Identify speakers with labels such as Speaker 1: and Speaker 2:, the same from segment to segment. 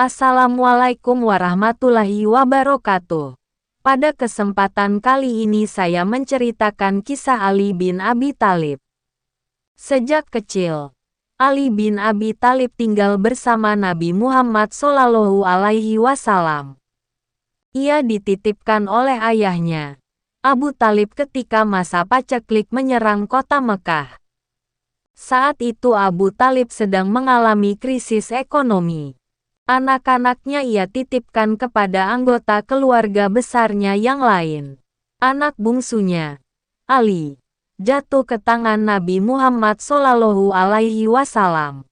Speaker 1: Assalamualaikum warahmatullahi wabarakatuh. Pada kesempatan kali ini saya menceritakan kisah Ali bin Abi Thalib. Sejak kecil, Ali bin Abi Thalib tinggal bersama Nabi Muhammad SAW. Ia dititipkan oleh ayahnya, Abu Thalib, ketika masa paceklik menyerang kota Mekah. Saat itu Abu Thalib sedang mengalami krisis ekonomi. Anak-anaknya ia titipkan kepada anggota keluarga besarnya yang lain. Anak bungsunya, Ali, jatuh ke tangan Nabi Muhammad SAW.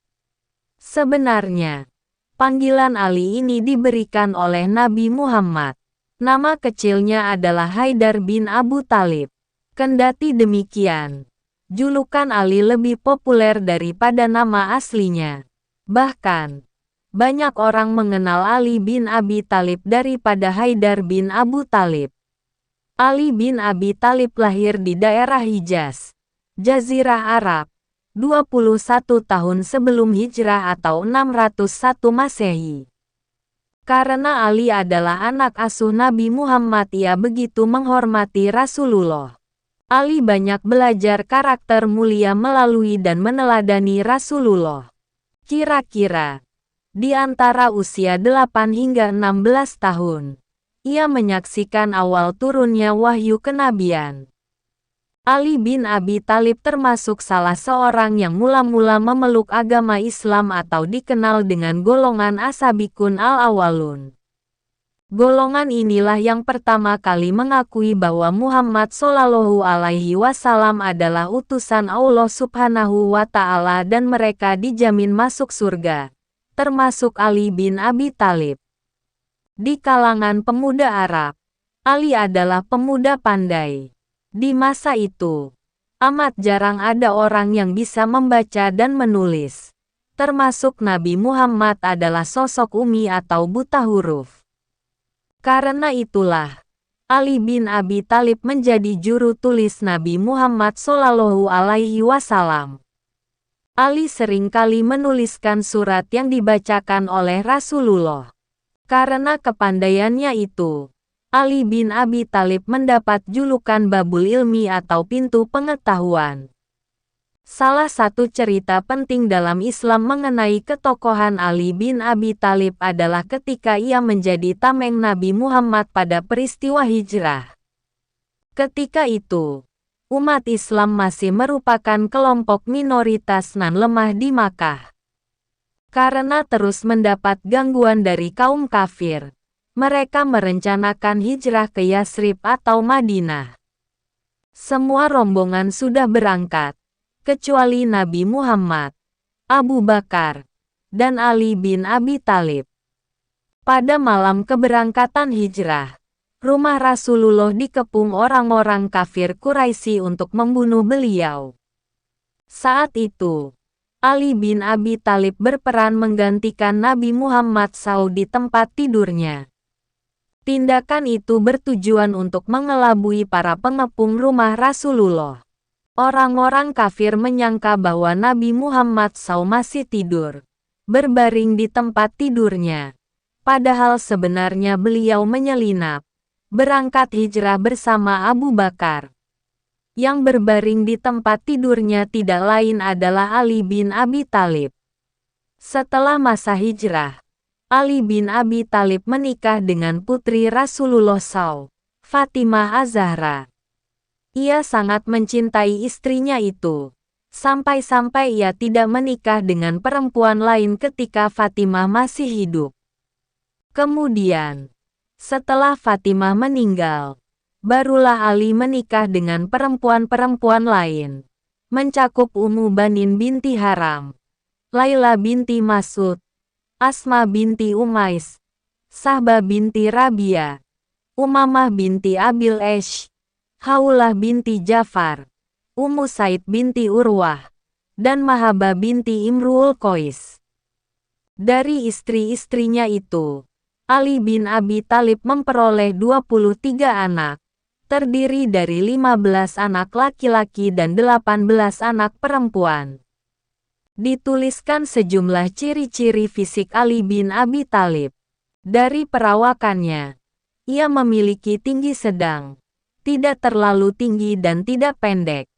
Speaker 1: Sebenarnya, panggilan Ali ini diberikan oleh Nabi Muhammad. Nama kecilnya adalah Haidar bin Abu Thalib. Kendati demikian, julukan Ali lebih populer daripada nama aslinya. Bahkan, banyak orang mengenal Ali bin Abi Thalib daripada Haidar bin Abu Thalib. Ali bin Abi Thalib lahir di daerah Hijaz, Jazirah Arab, 21 tahun sebelum Hijrah atau 601 Masehi. Karena Ali adalah anak asuh Nabi Muhammad, ia begitu menghormati Rasulullah. Ali banyak belajar karakter mulia melalui dan meneladani Rasulullah. Kira-kira di antara usia 8 hingga 16 tahun, ia menyaksikan awal turunnya wahyu kenabian. Ali bin Abi Thalib termasuk salah seorang yang mula-mula memeluk agama Islam atau dikenal dengan golongan As-Sabiqun al-Awwalun. Golongan inilah yang pertama kali mengakui bahwa Muhammad SAW adalah utusan Allah Subhanahu wa Ta'ala dan mereka dijamin masuk surga, termasuk Ali bin Abi Thalib. Di kalangan pemuda Arab, Ali adalah pemuda pandai. Di masa itu, amat jarang ada orang yang bisa membaca dan menulis. Termasuk Nabi Muhammad adalah sosok ummi atau buta huruf. Karena itulah, Ali bin Abi Thalib menjadi juru tulis Nabi Muhammad SAW. Ali seringkali menuliskan surat yang dibacakan oleh Rasulullah. Karena kepandaiannya itu, Ali bin Abi Thalib mendapat julukan Babul Ilmi atau pintu pengetahuan. Salah satu cerita penting dalam Islam mengenai ketokohan Ali bin Abi Thalib adalah ketika ia menjadi tameng Nabi Muhammad pada peristiwa hijrah. Ketika itu, umat Islam masih merupakan kelompok minoritas nan lemah di Makkah. Karena terus mendapat gangguan dari kaum kafir, mereka merencanakan hijrah ke Yatsrib atau Madinah. Semua rombongan sudah berangkat, kecuali Nabi Muhammad, Abu Bakar, dan Ali bin Abi Thalib. Pada malam keberangkatan hijrah, rumah Rasulullah dikepung orang-orang kafir Quraisy untuk membunuh beliau. Saat itu, Ali bin Abi Thalib berperan menggantikan Nabi Muhammad SAW di tempat tidurnya. Tindakan itu bertujuan untuk mengelabui para pengepung rumah Rasulullah. Orang-orang kafir menyangka bahwa Nabi Muhammad SAW masih tidur, berbaring di tempat tidurnya. Padahal sebenarnya beliau menyelinap, berangkat hijrah bersama Abu Bakar. Yang berbaring di tempat tidurnya tidak lain adalah Ali bin Abi Thalib. Setelah masa hijrah, Ali bin Abi Thalib menikah dengan putri Rasulullah SAW, Fatimah Az-Zahra. Ia sangat mencintai istrinya itu, sampai-sampai ia tidak menikah dengan perempuan lain ketika Fatimah masih hidup. Kemudian, setelah Fatimah meninggal, barulah Ali menikah dengan perempuan-perempuan lain, mencakup Ummu Banin binti Haram, Laila binti Mas'ud, Asma binti Umais, Sahbah binti Rabia, Umamah binti Abil Esh, Haulah binti Jafar, Ummu Said binti Urwah, dan Mahabah binti Imru'ul Qais. Dari istri-istrinya itu, Ali bin Abi Thalib memperoleh 23 anak, terdiri dari 15 anak laki-laki dan 18 anak perempuan. Dituliskan sejumlah ciri-ciri fisik Ali bin Abi Thalib. Dari perawakannya, ia memiliki tinggi sedang, tidak terlalu tinggi dan tidak pendek.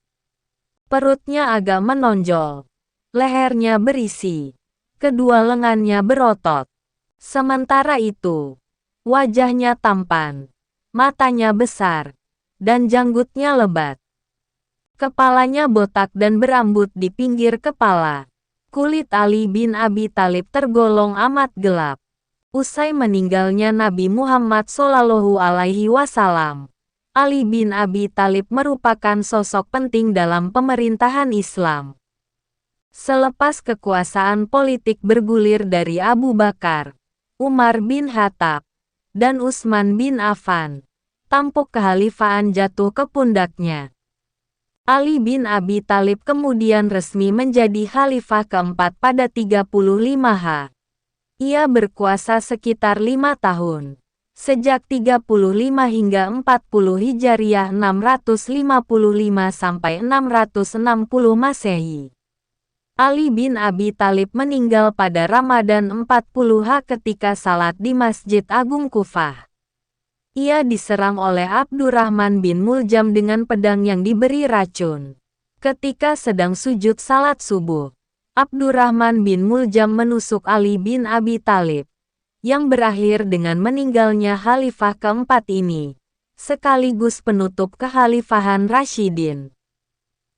Speaker 1: Perutnya agak menonjol, lehernya berisi, kedua lengannya berotot. Sementara itu, wajahnya tampan, matanya besar, dan janggutnya lebat. Kepalanya botak dan berambut di pinggir kepala. Kulit Ali bin Abi Thalib tergolong amat gelap. Usai meninggalnya Nabi Muhammad SAW, Ali bin Abi Thalib merupakan sosok penting dalam pemerintahan Islam. Selepas kekuasaan politik bergulir dari Abu Bakar, Umar bin Khattab, dan Utsman bin Affan, tampuk kehalifaan jatuh ke pundaknya. Ali bin Abi Thalib kemudian resmi menjadi khalifah keempat pada 35 H. Ia berkuasa sekitar 5 tahun, sejak 35 hingga 40 Hijriah 655 sampai 660 Masehi. Ali bin Abi Thalib meninggal pada Ramadan 40 H ketika salat di Masjid Agung Kufah. Ia diserang oleh Abdurrahman bin Muljam dengan pedang yang diberi racun. Ketika sedang sujud salat subuh, Abdurrahman bin Muljam menusuk Ali bin Abi Thalib, yang berakhir dengan meninggalnya khalifah keempat ini, sekaligus penutup kekhalifahan Rasyidin.